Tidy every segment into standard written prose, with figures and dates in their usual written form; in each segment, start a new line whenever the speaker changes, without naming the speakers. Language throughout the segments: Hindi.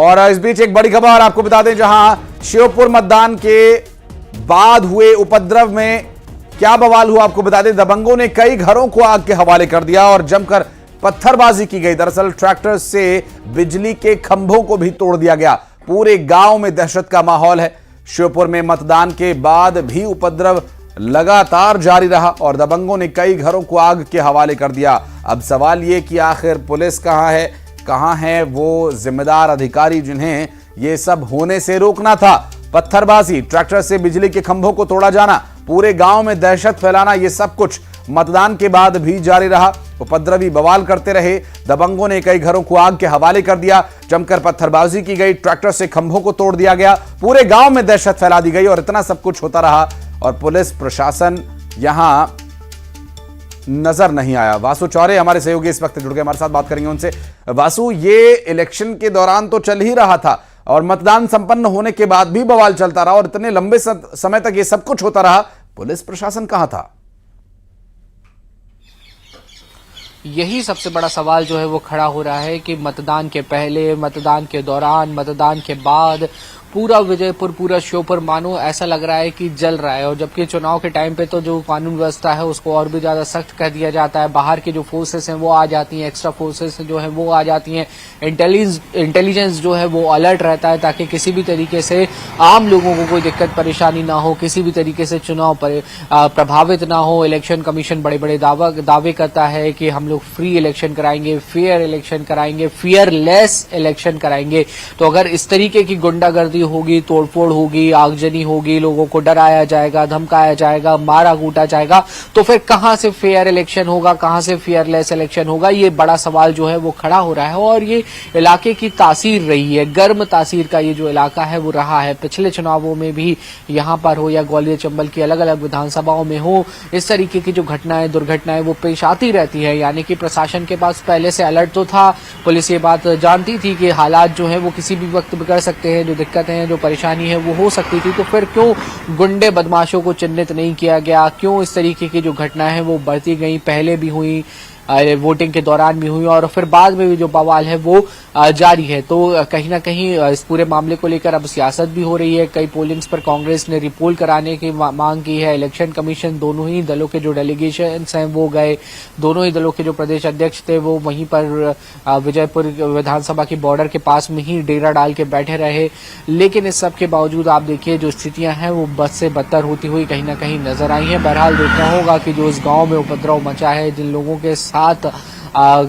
और इस बीच एक बड़ी खबर आपको बता दें, जहां श्योपुर मतदान के बाद हुए उपद्रव में क्या बवाल हुआ आपको बता दें। दबंगों ने कई घरों को आग के हवाले कर दिया और जमकर पत्थरबाजी की गई। दरअसल ट्रैक्टर से बिजली के खंभों को भी तोड़ दिया गया। पूरे गांव में दहशत का माहौल है। श्योपुर में मतदान के बाद भी उपद्रव लगातार जारी रहा और दबंगों ने कई घरों को आग के हवाले कर दिया। अब सवाल यह कि आखिर पुलिस कहां है वो जिम्मेदार अधिकारी जिन्हें ये सब होने से रोकना था। पत्थरबाजी, ट्रैक्टर से बिजली के खंभों को तोड़ा जाना, पूरे गांव में दहशत फैलाना, ये सब कुछ मतदान के बाद भी जारी रहा। उपद्रवी बवाल करते रहे। दबंगों ने कई घरों को आग के हवाले कर दिया। जमकर पत्थरबाजी की गई, ट्रैक्टर से खंभों को तोड़ दिया गया, पूरे गांव में दहशत फैला दी गई और इतना सब कुछ होता रहा और पुलिस प्रशासन यहां नजर नहीं आया। वासु चौरे हमारे सहयोगी इस वक्त जुड़ गए, हमारे साथ बात करेंगे उनसे। वासु, ये इलेक्शन के दौरान तो चल ही रहा था और मतदान संपन्न होने के बाद भी बवाल चलता रहा और इतने लंबे समय तक ये सब कुछ होता रहा, पुलिस प्रशासन कहां था?
यही सबसे बड़ा सवाल जो है वो खड़ा हो रहा है कि मतदान के पहले, मतदान के दौरान, मतदान के बाद पूरा विजयपुर, पूरा श्योपुर मानो ऐसा लग रहा है कि जल रहा है। और जबकि चुनाव के टाइम पे तो जो कानून व्यवस्था है उसको और भी ज्यादा सख्त कर दिया जाता है। बाहर की जो फोर्सेस हैं वो आ जाती हैं, एक्स्ट्रा फोर्सेस जो है वो आ जाती हैं। इंटेलिजेंस जो है वो अलर्ट रहता है ताकि किसी भी तरीके से आम लोगों को कोई दिक्कत परेशानी ना हो, किसी भी तरीके से चुनाव पर प्रभावित ना हो। इलेक्शन कमीशन बड़े बड़े दावे करता है कि हम लोग फ्री इलेक्शन कराएंगे, फेयर इलेक्शन कराएंगे, फियरलेस इलेक्शन कराएंगे। तो अगर इस तरीके की गुंडागर्दी होगी, तोड़फोड़ होगी, आगजनी होगी, लोगों को डराया जाएगा, धमकाया जाएगा, मारा कूटा जाएगा, तो फिर कहां से फेयर इलेक्शन होगा, कहां से फेयरलेस इलेक्शन होगा? ये बड़ा सवाल जो है वो खड़ा हो रहा है। और ये इलाके की तासीर रही है, गर्म तासीर का ये जो इलाका है वो रहा है। पिछले चुनावों में भी यहां पर हो या ग्वालियर चंबल की अलग अलग विधानसभाओं में हो, इस तरीके की जो घटनाएं, दुर्घटनाएं वो पेश आती रहती है। यानी कि प्रशासन के पास पहले से अलर्ट तो था, पुलिस ये बात जानती थी कि हालात जो है वो किसी भी वक्त बिगड़ सकते हैं, जो दिक्कत हैं, जो परेशानी है वो हो सकती थी। तो फिर क्यों गुंडे बदमाशों को चिन्हित नहीं किया गया? क्यों इस तरीके की जो घटनाएं हैं वो बढ़ती गई? पहले भी हुई, वोटिंग के दौरान भी हुई और फिर बाद में भी जो बवाल है वो जारी है। तो कहीं ना कहीं इस पूरे मामले को लेकर अब सियासत भी हो रही है। कई पोलिंग्स पर कांग्रेस ने रिपोल कराने की मांग की है। इलेक्शन कमीशन, दोनों ही दलों के जो डेलीगेशन हैं वो गए, दोनों ही दलों के जो प्रदेश अध्यक्ष थे वो वहीं पर विजयपुर विधानसभा की बॉर्डर के पास में ही डेरा डाल के बैठे रहे। लेकिन इस सब के बावजूद आप देखिए जो स्थितियां हैं वो बद से बदतर होती हुई कहीं ना कहीं नजर आई हैं। बहरहाल देखना होगा कि जो इस गांव में उपद्रव मचा है, जिन लोगों के साथ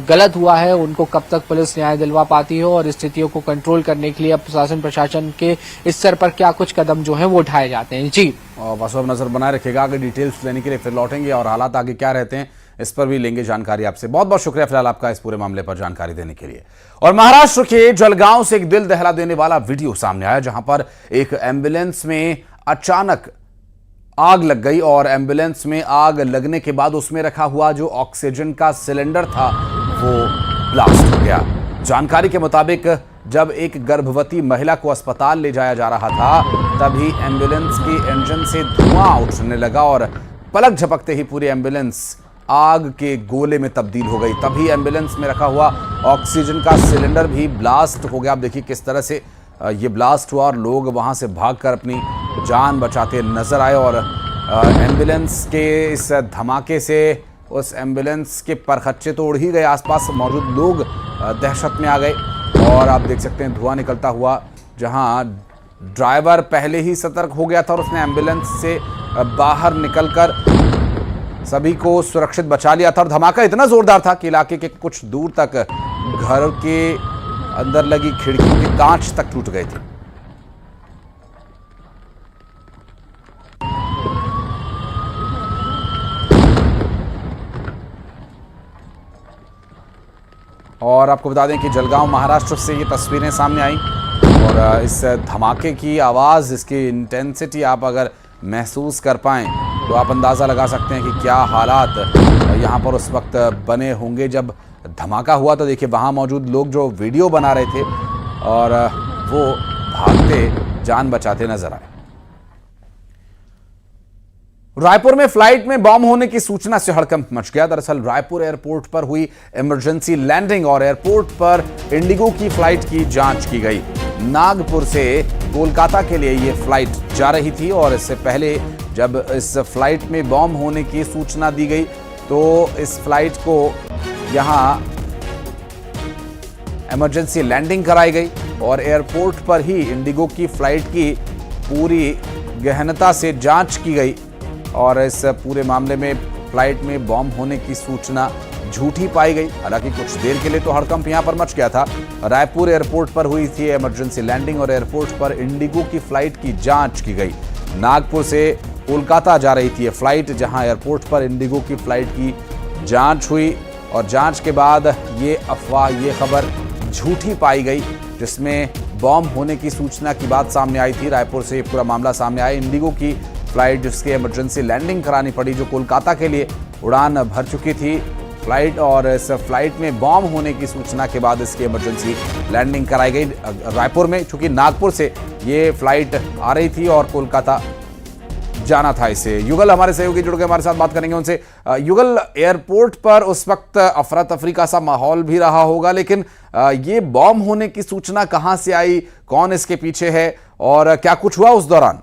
गलत हुआ है, उनको कब तक पुलिस न्याय दिलवा पाती है और स्थितियों को कंट्रोल करने के लिए अब प्रशासन के इस स्तर पर क्या कुछ कदम जो है वो उठाए जाते हैं। जी
वासु, अब नजर बनाए रखेगा, आगे डिटेल्स लेने के लिए फिर लौटेंगे और हालात आगे क्या रहते हैं इस पर भी लेंगे जानकारी आपसे। बहुत बहुत शुक्रिया फिलहाल आपका इस पूरे मामले पर जानकारी देने के लिए। और महाराष्ट्र के जलगांव से एक दिल दहला देने वाला वीडियो सामने आया, जहां पर एक एम्बुलेंस में अचानक आग लग गई और एम्बुलेंस में आग लगने के बाद उसमें रखा हुआ जो ऑक्सीजन का सिलेंडर था वो ब्लास्ट हो गया। जानकारी के मुताबिक जब एक गर्भवती महिला को अस्पताल ले जाया जा रहा था, तभी एम्बुलेंस के इंजन से धुआं उठने लगा और पलक झपकते ही पूरी एम्बुलेंस आग के गोले में तब्दील हो गई। तभी एम्बुलेंस में रखा हुआ ऑक्सीजन का सिलेंडर भी ब्लास्ट हो गया। आप देखिए किस तरह से ये ब्लास्ट हुआ और लोग वहां से भागकर अपनी जान बचाते नजर आए और एम्बुलेंस के इस धमाके से उस एम्बुलेंस के परखच्चे तो उड़ ही गए, आसपास मौजूद लोग दहशत में आ गए। और आप देख सकते हैं धुआं निकलता हुआ, जहां ड्राइवर पहले ही सतर्क हो गया था और उसने एम्बुलेंस से बाहर निकलकर सभी को सुरक्षित बचा लिया था। और धमाका इतना जोरदार था कि इलाके के कुछ दूर तक घर के अंदर लगी खिड़की के कांच तक टूट गए थे। और आपको बता दें कि जलगांव महाराष्ट्र से ये तस्वीरें सामने आई और इस धमाके की आवाज़, इसकी इंटेंसिटी आप अगर महसूस कर पाएं तो आप अंदाज़ा लगा सकते हैं कि क्या हालात यहाँ पर उस वक्त बने होंगे जब धमाका हुआ। तो देखिए वहाँ मौजूद लोग जो वीडियो बना रहे थे और वो भागते जान बचाते नजर आए। रायपुर में फ्लाइट में बॉम्ब होने की सूचना से हड़कंप मच गया। दरअसल रायपुर एयरपोर्ट पर हुई इमरजेंसी लैंडिंग और एयरपोर्ट पर इंडिगो की फ्लाइट की जांच की गई। नागपुर से कोलकाता के लिए यह फ्लाइट जा रही थी और इससे पहले जब इस फ्लाइट में बॉम्ब होने की सूचना दी गई तो इस फ्लाइट को यहां इमरजेंसी लैंडिंग कराई गई और एयरपोर्ट पर ही इंडिगो की फ्लाइट की पूरी गहनता से जांच की गई और इस पूरे मामले में फ्लाइट में बॉम्ब होने की सूचना झूठी पाई गई। हालांकि कुछ देर के लिए तो हड़कंप यहां पर मच गया था। रायपुर एयरपोर्ट पर हुई थी इमरजेंसी लैंडिंग और एयरपोर्ट पर इंडिगो की फ्लाइट की जांच की गई। नागपुर से कोलकाता जा रही थी ये फ्लाइट, जहां एयरपोर्ट पर इंडिगो की फ्लाइट की जांच हुई और जांच के बाद ये अफवाह, ये खबर झूठी पाई गई, जिसमें बॉम्ब होने की सूचना की बात सामने आई थी। रायपुर से पूरा मामला सामने आया। इंडिगो की फ्लाइट जिसकी इमरजेंसी लैंडिंग करानी पड़ी, जो कोलकाता के लिए उड़ान भर चुकी थी फ्लाइट, और इस फ्लाइट में बॉम्ब होने की सूचना के बाद इसकी इमरजेंसी लैंडिंग कराई गई रायपुर में, क्योंकि नागपुर से ये फ्लाइट आ रही थी और कोलकाता जाना था इसे। युगल हमारे सहयोगी जुड़ गए, हमारे साथ बात करेंगे उनसे। युगल, एयरपोर्ट पर उस वक्त अफरा तफरी का सा माहौल भी रहा होगा, लेकिन ये बॉम्ब होने की सूचना कहां से आई, कौन इसके पीछे है और क्या कुछ हुआ उस दौरान?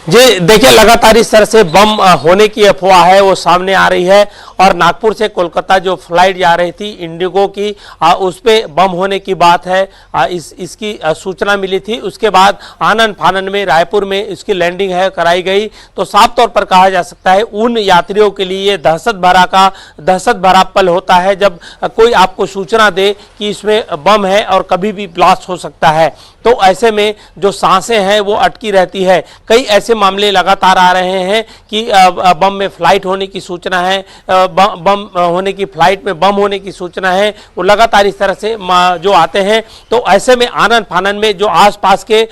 जी देखिए, लगातार इस तरह से बम होने की अफवाह है वो सामने आ रही है और नागपुर से कोलकाता जो फ्लाइट जा रही थी इंडिगो की, उस पे बम होने की बात है। इसकी सूचना मिली थी। उसके बाद आनन फानन में रायपुर में इसकी लैंडिंग है कराई गई। तो साफ तौर पर कहा जा सकता है उन यात्रियों के लिए दहशत भरा पल होता है जब कोई आपको सूचना दे कि इसमें बम है और कभी भी ब्लास्ट हो सकता है। तो ऐसे में जो सांसें हैं वो अटकी रहती है। कई ऐसे मामले लगातार आ रहे हैं कि बम में फ्लाइट होने की सूचना है, बम होने की फ्लाइट में बम होने की सूचना है, वो लगातार इस तरह से जो आते हैं। तो ऐसे में आनन फानन में जो आसपास के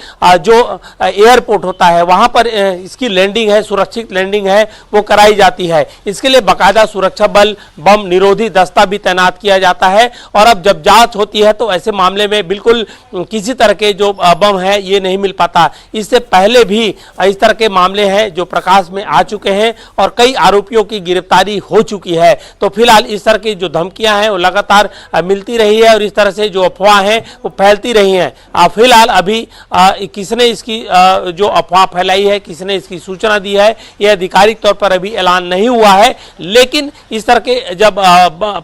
जो एयरपोर्ट होता है वहां पर इसकी लैंडिंग है, सुरक्षित लैंडिंग है, वो कराई जाती है। इसके लिए बाकायदा सुरक्षा बल, बम निरोधी दस्ता भी तैनात किया जाता है। और अब जब जांच होती है तो ऐसे मामले में बिल्कुल किसी तरह के जो बम है ये नहीं मिल पाता। इससे पहले भी इस तरह के मामले हैं जो प्रकाश में आ चुके हैं और कई आरोपियों की गिरफ्तारी हो चुकी है। तो फिलहाल इस तरह की जो धमकियां हैं वो लगातार मिलती रही है और इस तरह से जो अफवाह हैं वो फैलती रही हैं। फिलहाल अभी किसने इसकी जो अफवाह फैलाई है, किसने इसकी सूचना दी है, यह आधिकारिक तौर पर अभी ऐलान नहीं हुआ है। लेकिन इस तरह के जब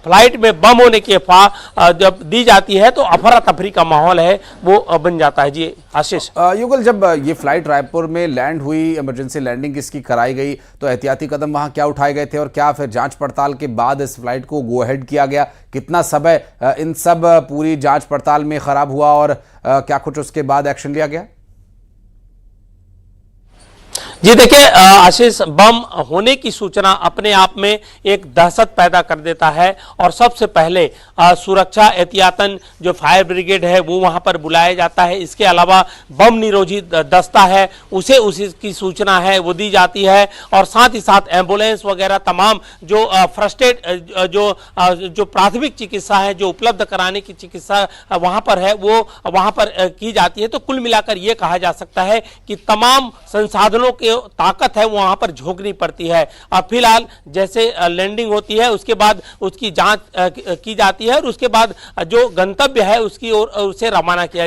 फ्लाइट में बम होने की अफवाह जब दी जाती है तो अफरा तफरी का माहौल है वो बन जाता है। जी आशीष।
युगल, जब ये फ्लाइट रायपुर में लैंड हुई, इमरजेंसी लैंडिंग इसकी कराई गई, तो एहतियाती कदम वहां क्या उठाए गए थे और क्या फिर जांच पड़ताल के बाद इस फ्लाइट को गो अहेड किया गया? कितना समय इन सब पूरी जांच पड़ताल में खराब हुआ और क्या कुछ उसके बाद एक्शन लिया गया?
जी देखिए आशीष, बम होने की सूचना अपने आप में एक दहशत पैदा कर देता है और सबसे पहले सुरक्षा एहतियातन जो फायर ब्रिगेड है वो वहां पर बुलाया जाता है। इसके अलावा बम निरोधी दस्ता है उसे उसकी सूचना है वो दी जाती है और साथ ही साथ एम्बुलेंस वगैरह तमाम जो फर्स्ट एड जो प्राथमिक चिकित्सा है जो उपलब्ध कराने की चिकित्सा वहां पर है वो वहां पर की जाती है। तो कुल मिलाकर ये कहा जा सकता है कि तमाम संसाधनों के ताकत है वो वहां पर झोंकनी पड़ती है। अब फिलहाल जैसे लैंडिंग होती है उसके बाद उसकी जांच की जाती है और उसके बाद जो गंतव्य है उसकी ओर उसे रवाना किया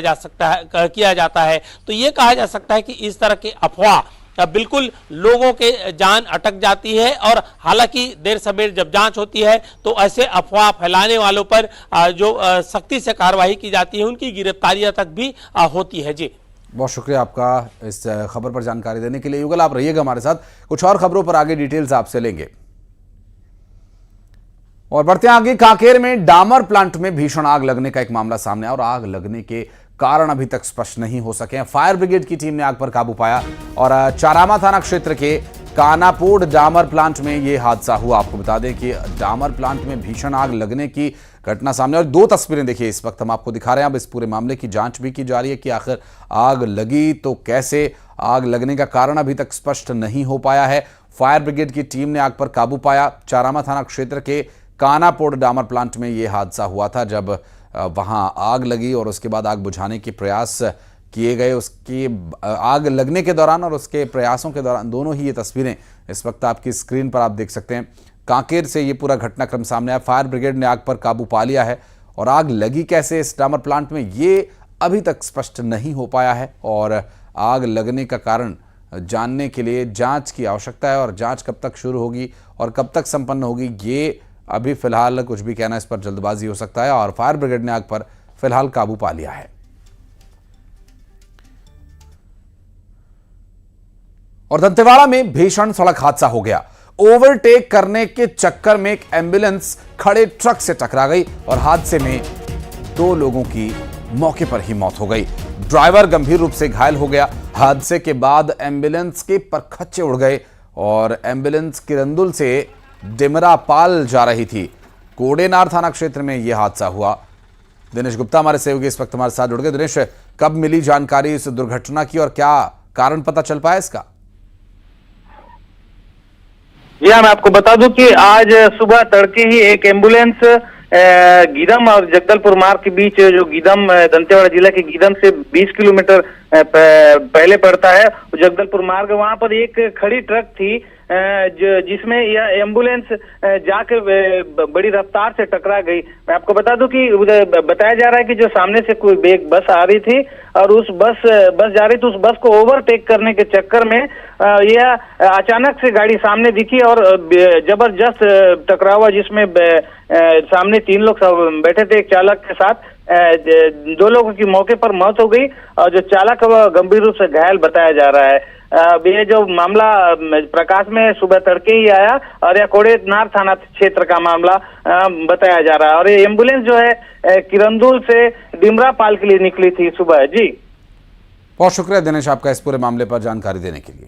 जाता है। तो ये कहा जा सकता है कि इस तरह के अफवाह बिल्कुल लोगों के जान अटक जाती है और हालांकि देर सवेर जब जांच होती है तो ऐसे अफवाह फैलाने वालों पर जो सख्ती से कार्रवाई की जाती है उनकी गिरफ्तारियां तक भी होती है। जी
बहुत शुक्रिया आपका इस खबर पर जानकारी देने के लिए। युगल, आप रहिएगा हमारे साथ, कुछ और खबरों पर आगे डिटेल्स आपसे लेंगे। और बढ़ते हैं आगे। कांकेर में डामर प्लांट में भीषण आग लगने का एक मामला सामने आया और आग लगने के कारण अभी तक स्पष्ट नहीं हो सके हैं। फायर ब्रिगेड की टीम ने आग पर काबू पाया और चारामा थाना क्षेत्र के कानापोड डामर प्लांट में यह हादसा हुआ। आपको बता दें कि डामर प्लांट में भीषण आग लगने की घटना सामने और दो तस्वीरें देखिए इस वक्त हम आपको दिखा रहे हैं। अब इस पूरे मामले की जांच भी की जा रही है कि आखिर आग लगी तो कैसे, आग लगने का कारण अभी तक स्पष्ट नहीं हो पाया है। फायर ब्रिगेड की टीम ने आग पर काबू पाया। चारामा थाना क्षेत्र के कानापोड डामर प्लांट में यह हादसा हुआ था जब वहां आग लगी और उसके बाद आग बुझाने के प्रयास किए गए उसकी आग लगने के दौरान और उसके प्रयासों के दौरान, दोनों ही ये तस्वीरें इस वक्त आपकी स्क्रीन पर आप देख सकते हैं। कांकेर से ये पूरा घटनाक्रम सामने आया। फायर ब्रिगेड ने आग पर काबू पा लिया है और आग लगी कैसे इस डामर प्लांट में, ये अभी तक स्पष्ट नहीं हो पाया है और आग लगने का कारण जानने के लिए जांच की आवश्यकता है और जांच कब तक शुरू होगी और कब तक संपन्न होगी, ये अभी फिलहाल कुछ भी कहना इस पर जल्दबाजी हो सकता है। और फायर ब्रिगेड ने आग पर फिलहाल काबू पा लिया है। और दंतेवाड़ा में भीषण सड़क हादसा हो गया। ओवरटेक करने के चक्कर में एक एम्बुलेंस खड़े ट्रक से टकरा गई और हादसे में 2 लोगों की मौके पर ही मौत हो गई। ड्राइवर गंभीर रूप से घायल हो गया। हादसे के बाद एम्बुलेंस के परखच्चे उड़ गए और एम्बुलेंस किरंदुल से डिमरापाल जा रही थी। कोडेनार थाना क्षेत्र में यह हादसा हुआ। दिनेश गुप्ता हमारे सहयोगी इस वक्त हमारे साथ जुड़ गए। दिनेश, कब मिली जानकारी इस दुर्घटना की और क्या कारण पता चल पाया इसका?
जी हाँ, मैं आपको बता दूं कि आज सुबह तड़के ही एक एम्बुलेंस गीदम और जगदलपुर मार्ग के बीच, जो गीदम दंतेवाड़ा जिला के गीदम से 20 किलोमीटर पहले पड़ता है जगदलपुर मार्ग, वहां पर एक खड़ी ट्रक थी जिसमें यह एम्बुलेंस जाके बड़ी रफ्तार से टकरा गई। मैं आपको बता दूं कि बताया जा रहा है कि जो सामने से कोई एक बस आ रही थी और उस बस जा रही थी, उस बस को ओवरटेक करने के चक्कर में यह अचानक से गाड़ी सामने दिखी और जबरदस्त टकराव, जिसमें सामने 3 लोग बैठे थे, एक चालक के साथ 2 लोगों की मौके पर मौत हो गई और जो चालक है वह गंभीर रूप से घायल बताया जा रहा है। ये जो मामला प्रकाश में सुबह तड़के ही आया और यह कोडेनार थाना क्षेत्र का मामला बताया जा रहा है और ये एम्बुलेंस जो है किरंदुल से डिमरापाल के लिए निकली थी सुबह। जी
बहुत शुक्रिया दिनेश आपका इस पूरे मामले पर जानकारी देने के लिए।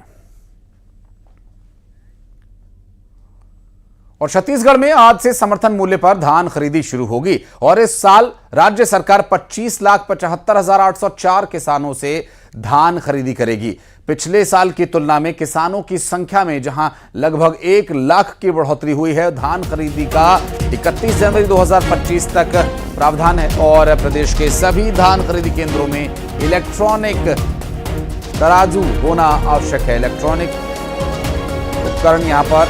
और छत्तीसगढ़ में आज से समर्थन मूल्य पर धान खरीदी शुरू होगी और इस साल राज्य सरकार 25,75,804 किसानों से धान खरीदी करेगी। पिछले साल की तुलना में किसानों की संख्या में जहां लगभग 1 लाख की बढ़ोतरी हुई है, धान खरीदी का 31 जनवरी 2025 तक प्रावधान है और प्रदेश के सभी धान खरीदी केंद्रों में इलेक्ट्रॉनिक तराजू होना आवश्यक है। इलेक्ट्रॉनिक उपकरण यहां पर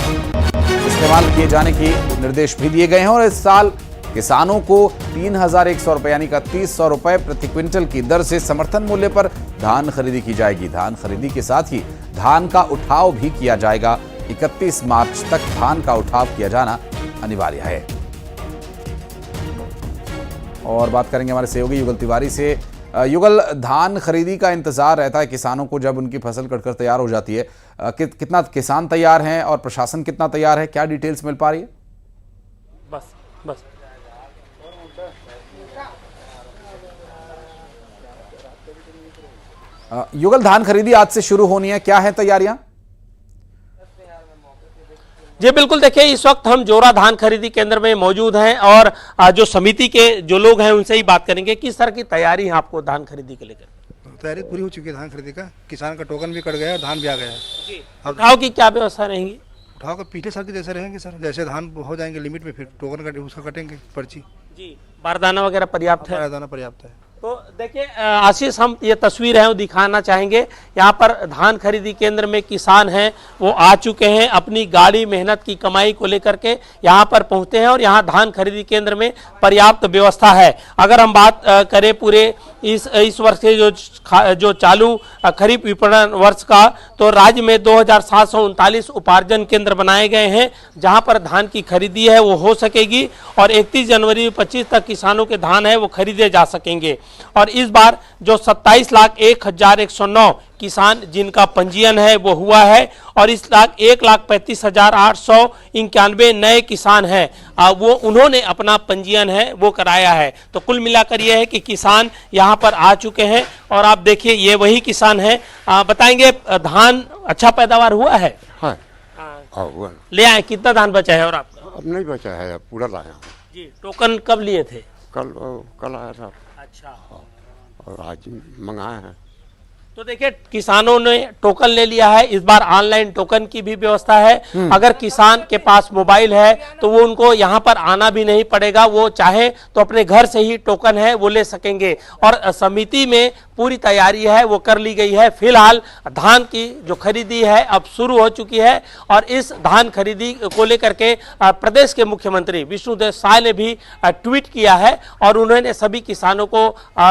इस्तेमाल किए जाने के निर्देश भी दिए गए हैं और इस साल किसानों को 3,100 रुपए यानी 3,100 रुपए प्रति क्विंटल की दर से समर्थन मूल्य पर धान खरीदी की जाएगी। धान खरीदी के साथ ही धान का उठाव भी किया जाएगा। 31 मार्च तक धान का उठाव किया जाना अनिवार्य है। और बात करेंगे हमारे सहयोगी युगल तिवारी से। युगल, धान खरीदी का इंतजार रहता है किसानों को जब उनकी फसल कटकर तैयार हो जाती है। कितना किसान तैयार हैं और प्रशासन कितना तैयार है, क्या डिटेल्स मिल पा रही है?
बस
युगल, धान खरीदी आज से शुरू होनी है, क्या है तैयारियां?
जी बिल्कुल, देखिए इस वक्त हम जोरा धान खरीदी केंद्र में मौजूद हैं और जो समिति के जो लोग हैं उनसे ही बात करेंगे। किस तरह की तैयारी है आपको धान खरीदी के लेकर?
तैयारी पूरी हो चुकी है धान खरीदी का। किसान का टोकन भी कट गया और धान भी आ गया है।
अब उठाव की क्या व्यवस्था रहेंगी?
उठाव का पिछले साल की जैसे रहेंगे सर, जैसे धान हो जाएंगे लिमिट में फिर टोकन का उसका कटेंगे पर्ची।
जी, बारदाना वगैरह पर्याप्त है?
बारदाना पर्याप्त है।
तो देखिए आशीष, हम ये तस्वीर है वो दिखाना चाहेंगे। यहाँ पर धान खरीदी केंद्र में किसान हैं, वो आ चुके हैं, अपनी गाड़ी मेहनत की कमाई को लेकर के यहाँ पर पहुँचते हैं और यहाँ धान खरीदी केंद्र में पर्याप्त व्यवस्था है। अगर हम बात करें पूरे इस वर्ष के जो चालू खरीफ विपणन वर्ष का, तो राज्य में 2,739 उपार्जन केंद्र बनाए गए हैं जहाँ पर धान की खरीदी है वो हो सकेगी और 31 जनवरी 25 तक किसानों के धान है वो खरीदे जा सकेंगे। और इस बार जो 27,01,109 किसान जिनका पंजीयन है वो हुआ है और इस 1,35,891 नए किसान हैं, वो उन्होंने अपना पंजीयन है वो कराया है। तो कुल मिलाकर यह है कि किसान यहाँ पर आ चुके हैं और आप देखिए ये वही किसान हैं। बताएंगे धान अच्छा पैदावार हुआ है?
हाँ, हुआ।
ले आए, कितना धान बचा है? और आपका?
अब नहीं बचा है, अब पूरा लाया हूँ
जी। टोकन कब लिए थे?
कल आया था।
अच्छा।
और आज मंगाए हैं।
तो देखिए किसानों ने टोकन ले लिया है। इस बार ऑनलाइन टोकन की भी व्यवस्था है। अगर किसान के पास मोबाइल है तो वो उनको यहाँ पर आना भी नहीं पड़ेगा, वो चाहे तो अपने घर से ही टोकन है वो ले सकेंगे। और समिति में पूरी तैयारी है वो कर ली गई है। फिलहाल धान की जो खरीदी है अब शुरू हो चुकी है और इस धान खरीदी को लेकर के प्रदेश के मुख्यमंत्री विष्णुदेव साय ने भी ट्वीट किया है और उन्होंने सभी किसानों को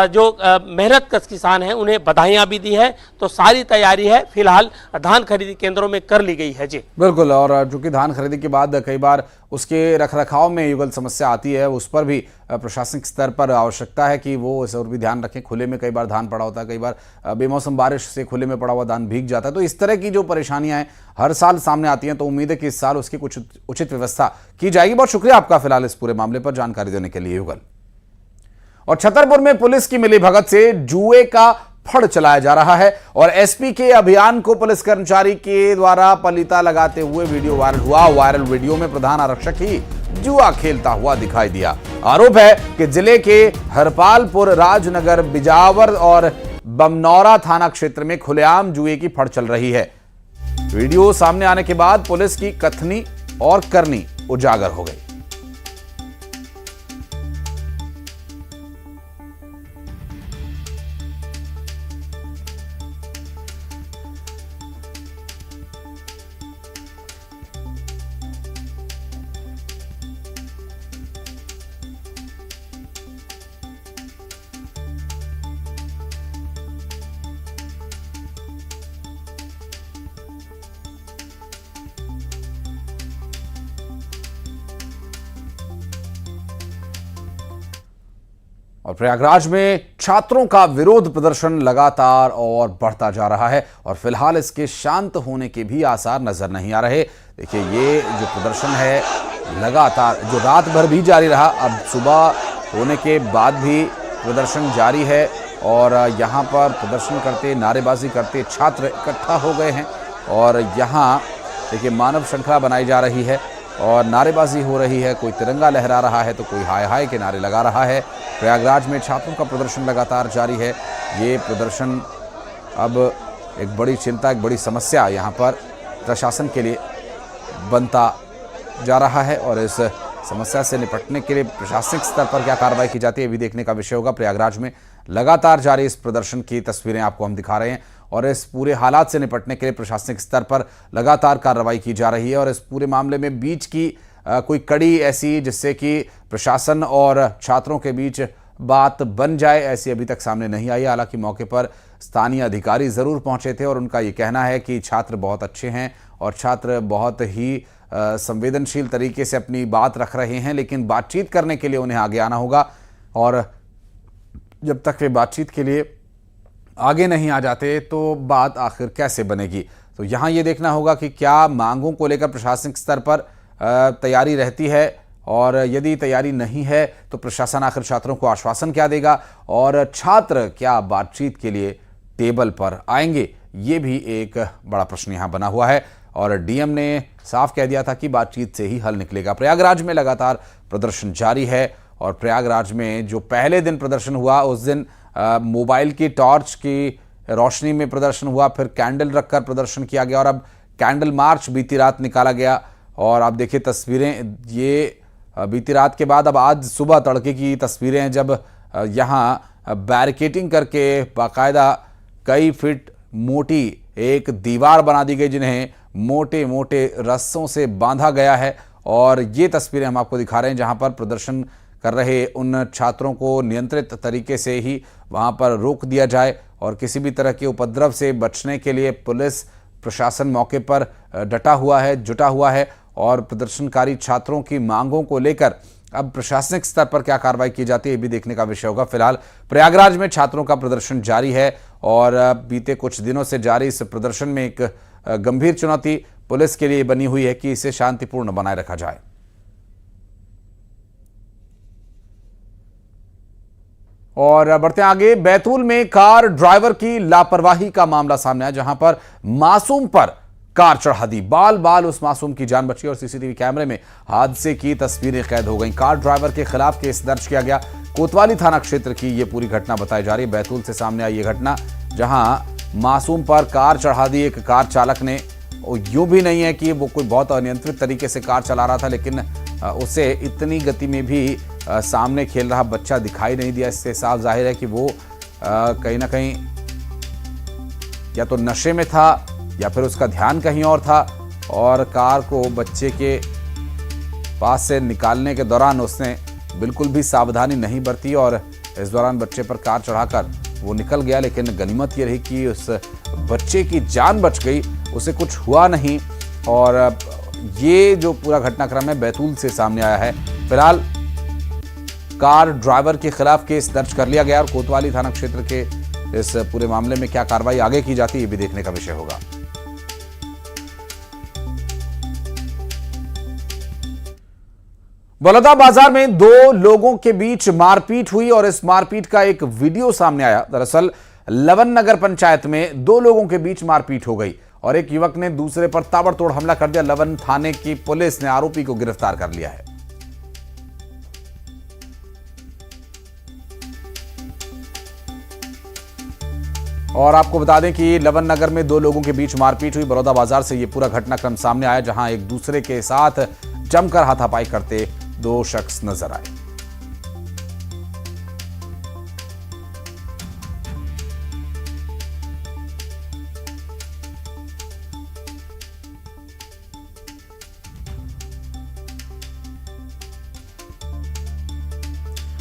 जो मेहनतकश किसान हैं उन्हें बधाइयां भी दी है। तो सारी तैयारी है फिलहाल धान खरीदी केंद्रों में कर ली गई है। जी
बिल्कुल। और चूंकि धान खरीदी के बाद कई बार उसके रखरखाव में युगल समस्या आती है, उस पर भी प्रशासनिक स्तर पर आवश्यकता है कि वो इस और भी ध्यान रखें। खुले में कई बार धान पड़ा होता है, कई बार बेमौसम बारिश से खुले में पड़ा हुआ धान भीग जाता है। तो इस तरह की जो परेशानियां हैं हर साल सामने आती हैं, तो उम्मीद है कि इस साल उसकी कुछ उचित व्यवस्था की जाएगी। बहुत शुक्रिया आपका फिलहाल इस पूरे मामले पर जानकारी देने के लिए युगल। और छतरपुर में पुलिस की मिलीभगत से जुए का फड़ चलाया जा रहा है और एसपी के अभियान को पुलिस कर्मचारी के द्वारा पलीता लगाते हुए वीडियो वायरल हुआ। वायरल वीडियो में प्रधान आरक्षक ही जुआ खेलता हुआ दिखाई दिया। आरोप है कि जिले के हरपालपुर, राजनगर, बिजावर और बमनौरा थाना क्षेत्र में खुलेआम जुए की फड़ चल रही है। वीडियो सामने आने के बाद पुलिस की कथनी और करनी उजागर हो गई। और प्रयागराज में छात्रों का विरोध प्रदर्शन लगातार और बढ़ता जा रहा है और फिलहाल इसके शांत होने के भी आसार नजर नहीं आ रहे। देखिए ये जो प्रदर्शन है लगातार जो रात भर भी जारी रहा, अब सुबह होने के बाद भी प्रदर्शन जारी है और यहाँ पर प्रदर्शन करते, नारेबाजी करते छात्र इकट्ठा हो गए हैं और यहाँ देखिए मानव श्रृंखला बनाई जा रही है और नारेबाजी हो रही है। कोई तिरंगा लहरा रहा है तो कोई हाय हाय के नारे लगा रहा है। प्रयागराज में छात्रों का प्रदर्शन लगातार जारी है। ये प्रदर्शन अब एक बड़ी चिंता, एक बड़ी समस्या यहाँ पर प्रशासन के लिए बनता जा रहा है और इस समस्या से निपटने के लिए प्रशासनिक स्तर पर क्या कार्रवाई की जाती है ये भी देखने का विषय होगा। प्रयागराज में लगातार जारी इस प्रदर्शन की तस्वीरें आपको हम दिखा रहे हैं और इस पूरे हालात से निपटने के लिए प्रशासनिक स्तर पर लगातार कार्रवाई की जा रही है और इस पूरे मामले में बीच की कोई कड़ी ऐसी जिससे कि प्रशासन और छात्रों के बीच बात बन जाए, ऐसी अभी तक सामने नहीं आई। हालांकि मौके पर स्थानीय अधिकारी जरूर पहुंचे थे और उनका ये कहना है कि छात्र बहुत अच्छे हैं और छात्र बहुत ही संवेदनशील तरीके से अपनी बात रख रहे हैं, लेकिन बातचीत करने के लिए उन्हें आगे आना होगा और जब तक वे बातचीत के लिए आगे नहीं आ जाते तो बात आखिर कैसे बनेगी। तो यहाँ ये देखना होगा कि क्या मांगों को लेकर प्रशासनिक स्तर पर तैयारी रहती है और यदि तैयारी नहीं है तो प्रशासन आखिर छात्रों को आश्वासन क्या देगा और छात्र क्या बातचीत के लिए टेबल पर आएंगे, ये भी एक बड़ा प्रश्न यहाँ बना हुआ है। और डीएम ने साफ कह दिया था कि बातचीत से ही हल निकलेगा। प्रयागराज में लगातार प्रदर्शन जारी है और प्रयागराज में जो पहले दिन प्रदर्शन हुआ उस दिन मोबाइल की टॉर्च की रोशनी में प्रदर्शन हुआ, फिर कैंडल रखकर प्रदर्शन किया गया और अब कैंडल मार्च बीती रात निकाला गया। और आप देखिए तस्वीरें, ये बीती रात के बाद अब आज सुबह तड़के की तस्वीरें हैं जब यहाँ बैरिकेटिंग करके बाकायदा कई फीट मोटी एक दीवार बना दी गई जिन्हें मोटे मोटे रस्सों से बांधा गया है। और ये तस्वीरें हम आपको दिखा रहे हैं जहाँ पर प्रदर्शन कर रहे उन छात्रों को नियंत्रित तरीके से ही वहाँ पर रोक दिया जाए और किसी भी तरह के उपद्रव से बचने के लिए पुलिस प्रशासन मौके पर डटा हुआ है, जुटा हुआ है और प्रदर्शनकारी छात्रों की मांगों को लेकर अब प्रशासनिक स्तर पर क्या कार्रवाई की जाती है ये भी देखने का विषय होगा। फिलहाल प्रयागराज में छात्रों का प्रदर्शन जारी है और बीते कुछ दिनों से जारी इस प्रदर्शन में एक गंभीर चुनौती पुलिस के लिए बनी हुई है कि इसे शांतिपूर्ण बनाए रखा जाए। और बढ़ते आगे, बैतूल में कार ड्राइवर की लापरवाही का मामला सामने आया जहां पर मासूम पर कार चढ़ा दी। बाल बाल उस मासूम की जान बची और सीसीटीवी कैमरे में हादसे की तस्वीरें कैद हो गईं। कार ड्राइवर के खिलाफ केस दर्ज किया गया। कोतवाली थाना क्षेत्र की यह पूरी घटना बताई जा रही है। बैतूल से सामने आई यह घटना जहां मासूम पर कार चढ़ा दी एक कार चालक ने। यूं भी नहीं है कि वो कोई बहुत अनियंत्रित तरीके से कार चला रहा था, लेकिन उसे इतनी गति में भी सामने खेल रहा बच्चा दिखाई नहीं दिया। इससे साफ जाहिर है कि वो कहीं ना कहीं या तो नशे में था या फिर उसका ध्यान कहीं और था, और कार को बच्चे के पास से निकालने के दौरान उसने बिल्कुल भी सावधानी नहीं बरती और इस दौरान बच्चे पर कार चढ़ाकर वो निकल गया। लेकिन गनीमत ये रही कि उस बच्चे की जान बच गई, उसे कुछ हुआ नहीं। और ये जो पूरा घटनाक्रम है बैतूल से सामने आया है। फिलहाल कार ड्राइवर के खिलाफ केस दर्ज कर लिया गया और कोतवाली थाना क्षेत्र के इस पूरे मामले में क्या कार्रवाई आगे की जाती है, ये भी देखने का विषय होगा। बलौदाबाजार में दो लोगों के बीच मारपीट हुई और इस मारपीट का एक वीडियो सामने आया। दरअसल लवन नगर पंचायत में दो लोगों के बीच मारपीट हो गई और एक युवक ने दूसरे पर ताबड़तोड़ हमला कर दिया। लवन थाने की पुलिस ने आरोपी को गिरफ्तार कर लिया है। और आपको बता दें कि लवन नगर में दो लोगों के बीच मारपीट हुई। बलौदाबाजार से यह पूरा घटनाक्रम सामने आया, जहां एक दूसरे के साथ जमकर हाथापाई करते दो शख्स नजर आए।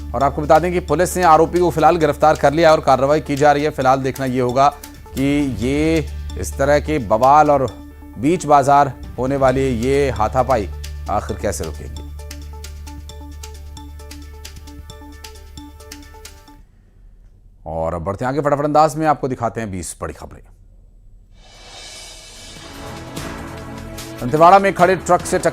और आपको बता दें कि पुलिस ने आरोपी को फिलहाल गिरफ्तार कर लिया और कार्रवाई की जा रही है। फिलहाल देखना यह होगा कि ये इस तरह के बवाल और बीच बाजार होने वाली ये हाथापाई आखिर कैसे रुकेगी। और बढ़ते आगे फटाफट अंदाज में आपको दिखाते हैं 20 बड़ी खबरें। दंतेवाड़ा में खड़े ट्रक से टक्कर